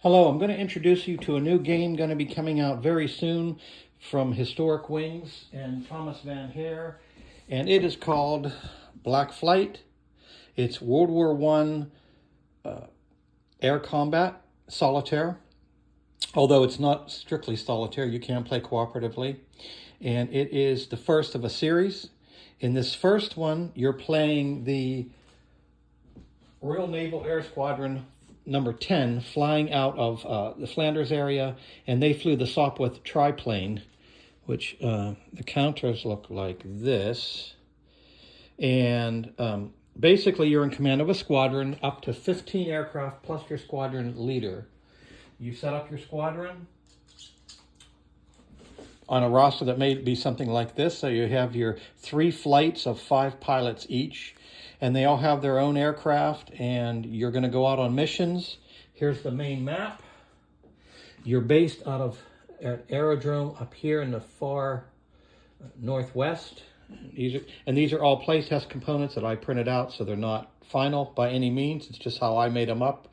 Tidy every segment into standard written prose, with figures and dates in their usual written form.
Hello, I'm going to introduce you to a new game going to be coming out very soon from Historic Wings and Thomas Van Hare, and it is called Black Flight. It's World War One air combat solitaire, although it's not strictly solitaire. You can play cooperatively, and it is the first of a series. In this first one, you're playing the Royal Naval Air Squadron number 10 flying out of the Flanders area, and they flew the Sopwith triplane, which the counters look like this. And basically you're in command of a squadron up to 15 aircraft plus your squadron leader. You set up your squadron on a roster that may be something like this. So you have your 3 flights of 5 pilots each, and they all have their own aircraft, and you're going to go out on missions. Here's the main map. You're based out of an aerodrome up here in the far northwest. These are all playtest components that I printed out, so they're not final by any means. It's just how I made them up.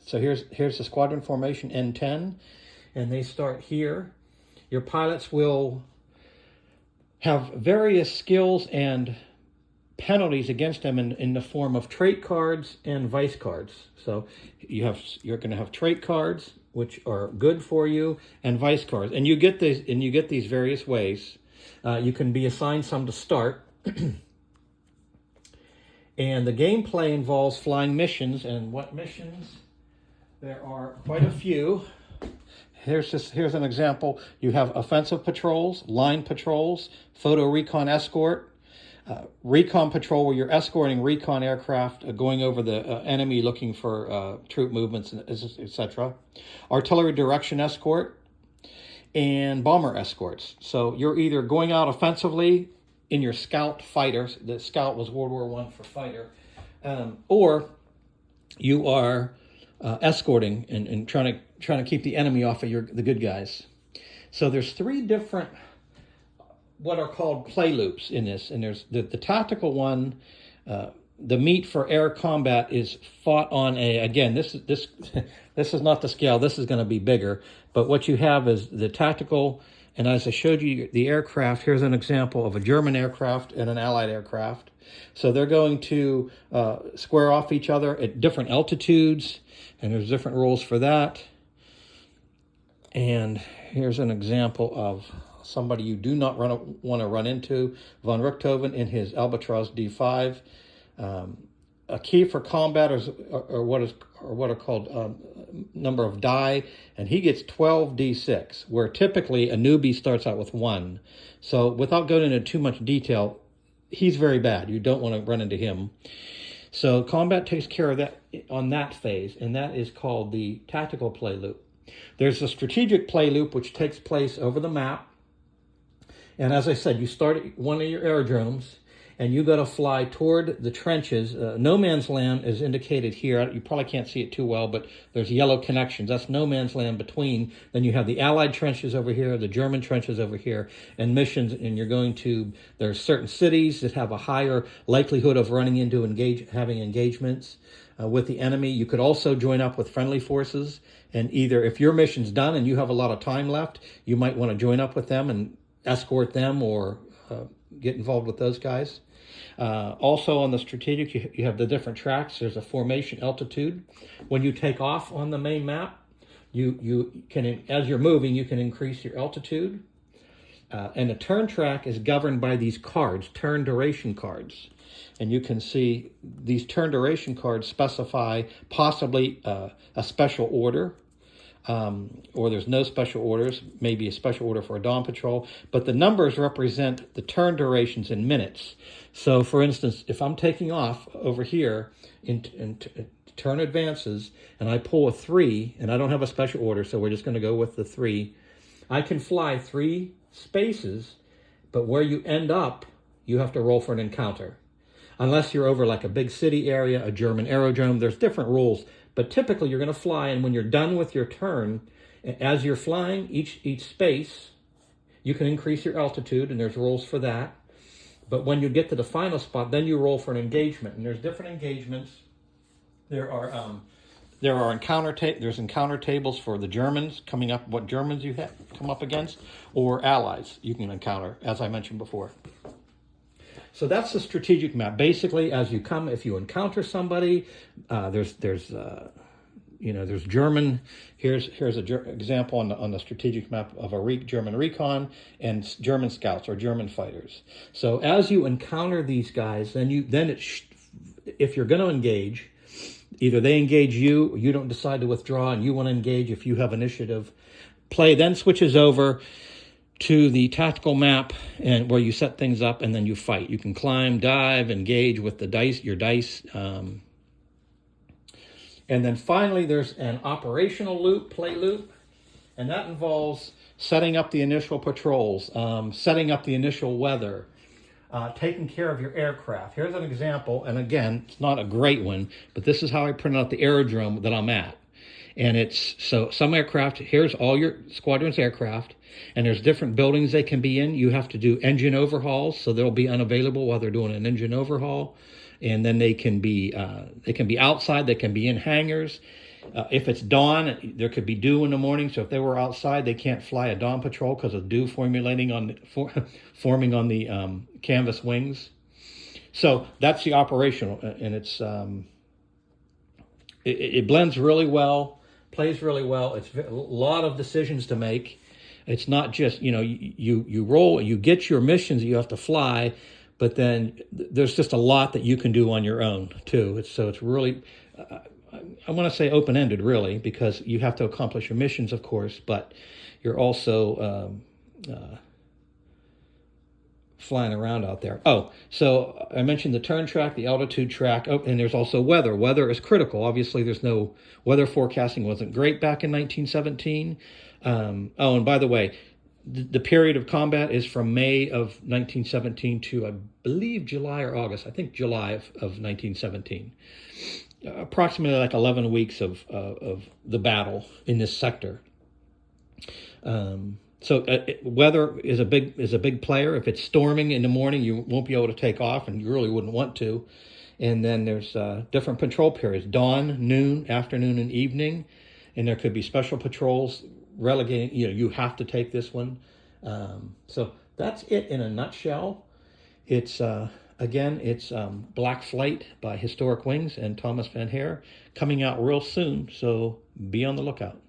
So here's the squadron formation N10, and they start here. Your pilots will have various skills and penalties against them in the form of trait cards and vice cards. So you're going to have trait cards, which are good for you, and vice cards, and you get these various ways. You can be assigned some to start, and the gameplay involves flying missions. And what missions? There are quite a few. Here's an example. You have offensive patrols, line patrols, photo recon escort, recon patrol where you're escorting recon aircraft going over the enemy looking for troop movements, etc. Artillery direction escort, and bomber escorts. So you're either going out offensively in your scout fighters. The scout was World War I for fighter. Or you are escorting and trying to keep the enemy off of the good guys. So there's 3 different what are called play loops in this, and there's the tactical one. The meat for air combat is fought on again, this is not the scale. This is going to be bigger, but what you have is the tactical. And as I showed you the aircraft, here's an example of a German aircraft and an Allied aircraft. So they're going to square off each other at different altitudes, and there's different rules for that. And here's an example of somebody you do not want to run into, von Richthofen in his Albatros D5. A key for combat is what are called number of die, and he gets 12 D6, where typically a newbie starts out with 1. So without going into too much detail, he's very bad. You don't want to run into him. So combat takes care of that on that phase, and that is called the tactical play loop. There's a strategic play loop which takes place over the map. And as I said, you start at one of your aerodromes, and you got to fly toward the trenches. No man's land is indicated here. You probably can't see it too well, but there's yellow connections. That's no man's land between. Then you have the Allied trenches over here, the German trenches over here, and missions. And you're going to, there's certain cities that have a higher likelihood of running into having engagements with the enemy. You could also join up with friendly forces, and either if your mission's done and you have a lot of time left, you might want to join up with them and escort them or get involved with those guys. Also on the strategic, you have the different tracks. There's a formation altitude. When you take off on the main map, you can, as you're moving, you can increase your altitude. And the turn track is governed by these cards, turn duration cards. And you can see these turn duration cards specify possibly a special order. Or there's no special orders, maybe a special order for a dawn patrol, but the numbers represent the turn durations in minutes. So for instance, if I'm taking off over here in turn advances, and I pull a 3, and I don't have a special order, so we're just going to go with the 3, I can fly 3 spaces, but where you end up, you have to roll for an encounter. Unless you're over like a big city area, a German aerodrome, there's different rules. But typically you're going to fly, and when you're done with your turn, as you're flying each space, you can increase your altitude, and there's rules for that. But when you get to the final spot, then you roll for an engagement, and there's different engagements. There are there's encounter tables for the Germans, coming up what Germans you come up against, or allies you can encounter, as I mentioned before. So that's the strategic map. Basically, if you encounter somebody, there's German. Here's an example on the strategic map of a German recon and German scouts or German fighters. So as you encounter these guys, if you're going to engage, either they engage you, or you don't decide to withdraw and you want to engage if you have initiative. Play then switches over to the tactical map and where you set things up and then you fight. You can climb, dive, engage with your dice. And then finally there's an operational loop, play loop, and that involves setting up the initial patrols, setting up the initial weather, taking care of your aircraft. Here's an example, and again, it's not a great one, but this is how I print out the aerodrome that I'm at. And it's, so some aircraft, here's all your squadron's aircraft, and there's different buildings they can be in. You have to do engine overhauls, so they'll be unavailable while they're doing an engine overhaul. And then they can be outside, they can be in hangars. If it's dawn, there could be dew in the morning, so if they were outside, they can't fly a dawn patrol because of dew forming on the canvas wings. So that's the operational, and it blends really well, plays really well. It's a lot of decisions to make. It's not just, you roll, you get your missions that you have to fly, but then there's just a lot that you can do on your own too. It's really, I want to say open-ended really, because you have to accomplish your missions, of course, but you're also flying around out there. Oh, so I mentioned the turn track, the altitude track, and there's also weather. Weather is critical. Obviously, there's no weather forecasting wasn't great back in 1917. And by the way, the period of combat is from May of 1917 to, I believe, July or August. I think July of 1917. Approximately like 11 weeks of the battle in this sector. So weather is a big player. If it's storming in the morning, you won't be able to take off, and you really wouldn't want to. And then there's different patrol periods: dawn, noon, afternoon, and evening. And there could be special patrols relegating. You have to take this one. So that's it in a nutshell. It's Black Flight by Historic Wings and Thomas Van Hare, coming out real soon. So be on the lookout.